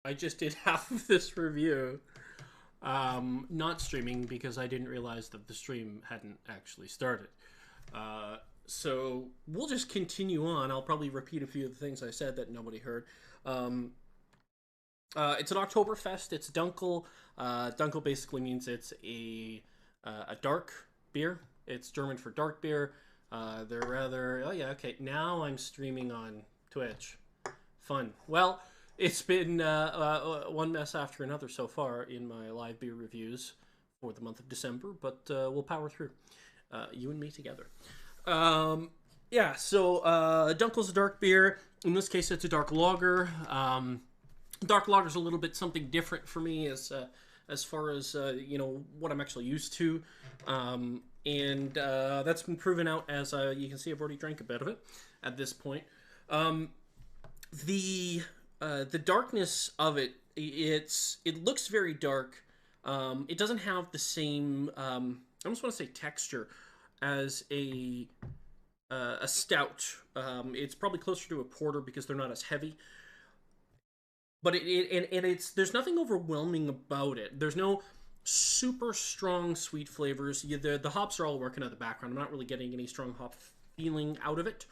I just did half of this review, not streaming because I didn't realize that the stream hadn't actually started. Uh, so we'll just continue on. I'll probably repeat a few of the things I said that nobody heard. Um, it's an Oktoberfest. It's Dunkel. Dunkel basically means it's a dark beer. It's German for dark beer. They're rather. Oh yeah, okay. Now I'm streaming on Twitch. Fun. Well, it's been one mess after another so far in my live beer reviews for the month of December, but we'll power through. You and me together. Yeah, so Dunkel's a dark beer. In this case, it's a dark lager. Dark lager is a little bit something different for me as far as what I'm actually used to, and that's been proven out as you can see. I've already drank a bit of it at this point. The darkness of it looks very dark. It doesn't have the same I almost want to say texture as a stout. It's probably closer to a porter because they're not as heavy. But it's there's nothing overwhelming about it. There's no super strong sweet flavors. The hops are all working at the background. I'm not really getting any strong hop feeling out of it.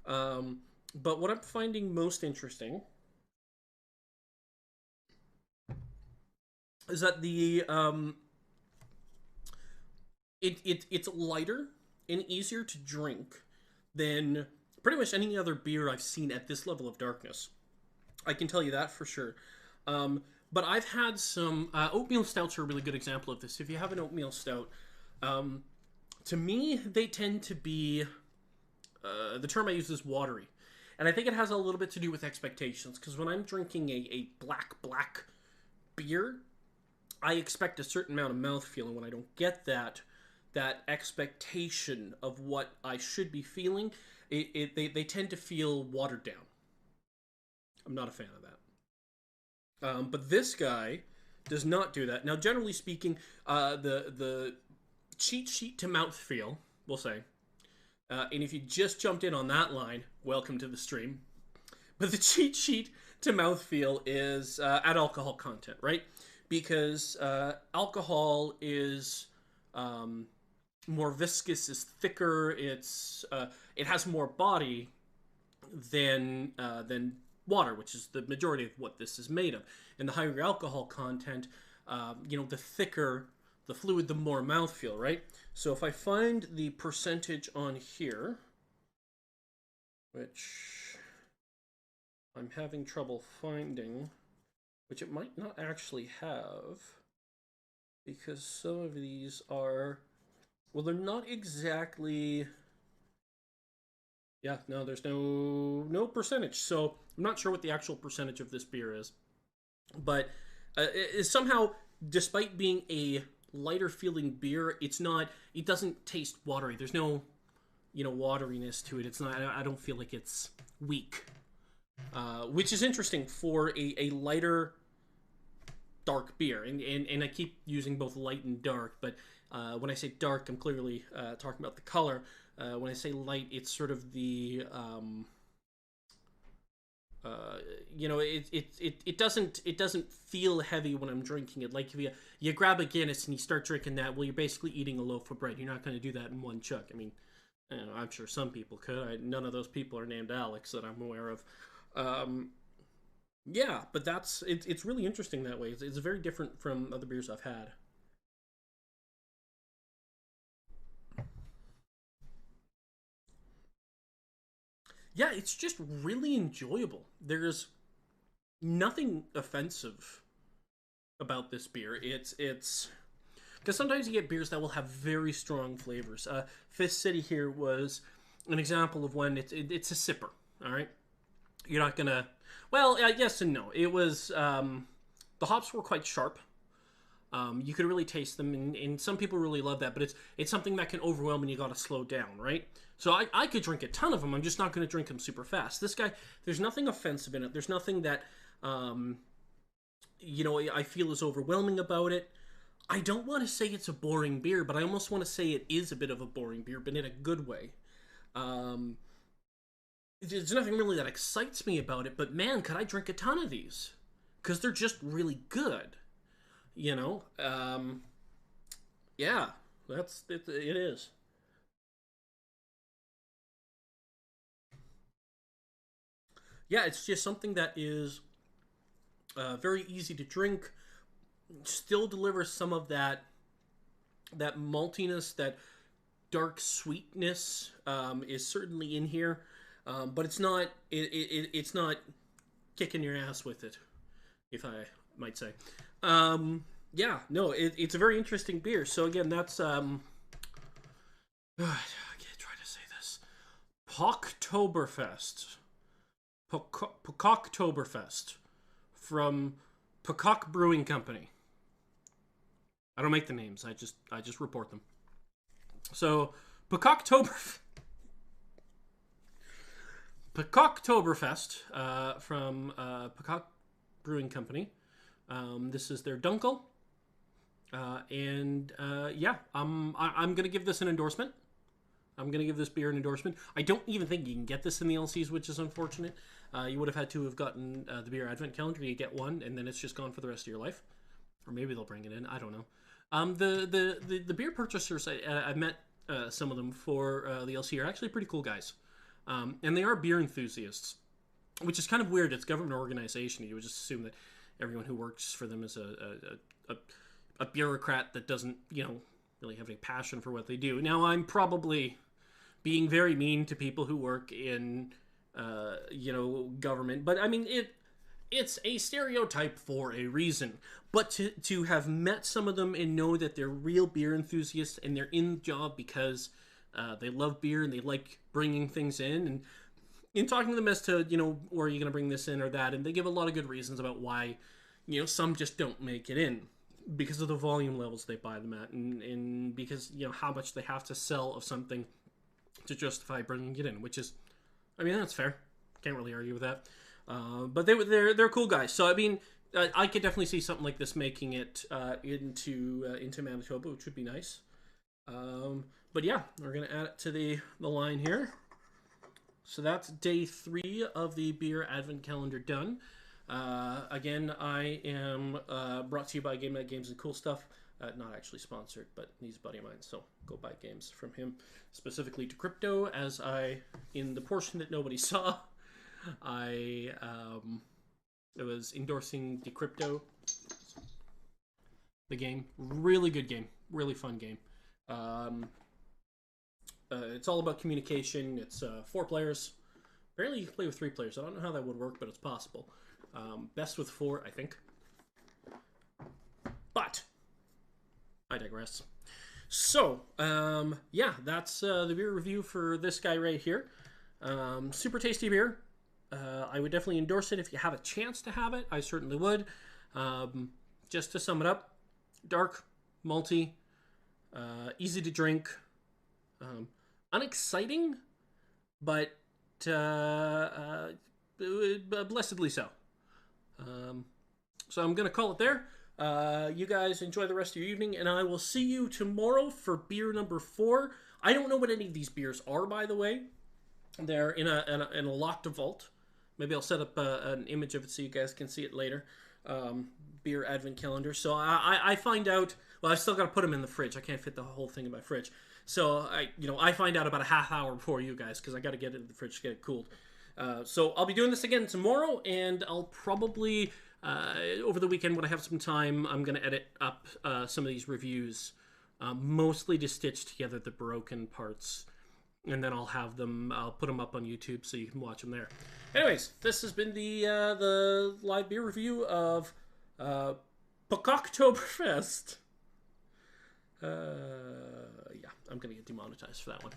But what I'm finding most interesting is that it's lighter and easier to drink than pretty much any other beer I've seen at this level of darkness. I can tell you that for sure. But I've had some oatmeal stouts are a really good example of this. If you have an oatmeal stout, to me they tend to be the term I use is watery, and I think it has a little bit to do with expectations. Because when I'm drinking a black beer, I expect a certain amount of mouthfeel, and when I don't get that expectation of what I should be feeling, they tend to feel watered down. I'm not a fan of that. But this guy does not do that. Now, generally speaking, the cheat sheet to mouthfeel, we'll say, and if you just jumped in on that line, welcome to the stream. But the cheat sheet to mouthfeel is add alcohol content, right? Because alcohol is more viscous, is thicker. It has more body than water, which is the majority of what this is made of. And the higher alcohol content, the thicker the fluid, the more mouthfeel, right? So if I find the percentage on here, which I'm having trouble finding, which it might not actually have, because some of these are, well, they're not exactly. Yeah, no, there's no percentage. So I'm not sure what the actual percentage of this beer is, but somehow, despite being a lighter feeling beer, it doesn't taste watery. There's no wateriness to it. It's not. I don't feel like it's weak, which is interesting for a lighter dark beer. And I keep using both light and dark, but when I say dark, I'm clearly talking about the color. When I say light, it's sort of the it doesn't feel heavy when I'm drinking it. Like if you grab a Guinness and you start drinking that, well, you're basically eating a loaf of bread. You're not going to do that in one chug. I mean, I'm sure some people could. None of those people are named Alex that I'm aware of. Yeah, but it's really interesting that way. It's very different from other beers I've had. Yeah, it's just really enjoyable. There's nothing offensive about this beer. It's because sometimes you get beers that will have very strong flavors. Fist City here was an example of when it's a sipper. All right, you're not gonna. Well, yes and no. It was the hops were quite sharp. You could really taste them, and some people really love that. But it's something that can overwhelm, and you got to slow down, right? So I could drink a ton of them. I'm just not going to drink them super fast. This guy, there's nothing offensive in it. There's nothing that I feel is overwhelming about it. I don't want to say it's a boring beer, but I almost want to say it is a bit of a boring beer, but in a good way. Um, there's nothing really that excites me about it, but man, could I drink a ton of these? because they're just really good. You know, yeah, that's it. It is. Yeah, it's just something that is very easy to drink. Still delivers some of that maltiness, that dark sweetness is certainly in here, but it's not kicking your ass with it, if I might say. Yeah, no, it's a very interesting beer. So again, that's I can't try to say this. Pocktoberfest. Pocktoberfest from Peacock Brewing Company. I don't make the names. I just report them. So Peacocktober Peacocktoberfest from Peacock Brewing Company. This is their Dunkel, and yeah, I'm gonna give this an endorsement. I'm gonna give this beer an endorsement. I don't even think you can get this in the LCs, which is unfortunate. You would have had to have gotten the beer advent calendar. You get one, and then it's just gone for the rest of your life. Or maybe they'll bring it in. I don't know. The beer purchasers, I met some of them for the LC, are actually pretty cool guys, and they are beer enthusiasts, which is kind of weird. It's a government organization. You would just assume that everyone who works for them is a bureaucrat that doesn't, really have any passion for what they do. Now, I'm probably being very mean to people who work in, government, but I mean, it's a stereotype for a reason. But to have met some of them and know that they're real beer enthusiasts and they're in the job because they love beer and they like bringing things in, and in talking to them as to, where are you going to bring this in or that, and they give a lot of good reasons about why, some just don't make it in because of the volume levels they buy them at, and because, how much they have to sell of something to justify bringing it in, which is, I mean, that's fair. Can't really argue with that. But they're cool guys. So I mean, I could definitely see something like this making it into Manitoba, which would be nice. But yeah, we're gonna add it to the line here. So that's day 3 of the beer advent calendar done. Again, I am brought to you by Game Night Games and Cool Stuff. Not actually sponsored, but he's a buddy of mine, so go buy games from him. Specifically Decrypto, as in the portion that nobody saw, I was endorsing Decrypto, the game. Really good game, really fun game. It's all about communication. It's 4 players. Apparently you can play with 3 players. I don't know how that would work, but it's possible. Best with 4, I think. But I digress. So, yeah, that's the beer review for this guy right here. Super tasty beer. I would definitely endorse it if you have a chance to have it. I certainly would. Just to sum it up, dark, malty, easy to drink, unexciting, but blessedly so. So I'm going to call it there. You guys enjoy the rest of your evening, and I will see you tomorrow for beer number 4. I don't know what any of these beers are, by the way. They're in a locked vault. Maybe I'll set up an image of it so you guys can see it later. Beer advent calendar. So I find out. Well, I've still got to put them in the fridge. I can't fit the whole thing in my fridge. So I find out about a half hour before you guys because I got to get it in the fridge to get it cooled. So I'll be doing this again tomorrow, and I'll probably over the weekend when I have some time, I'm going to edit up some of these reviews, mostly to stitch together the broken parts, and then I'll put them up on YouTube so you can watch them there. Anyways, this has been the live beer review of Peacocktoberfest. Yeah, I'm going to get demonetized for that one.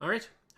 All right.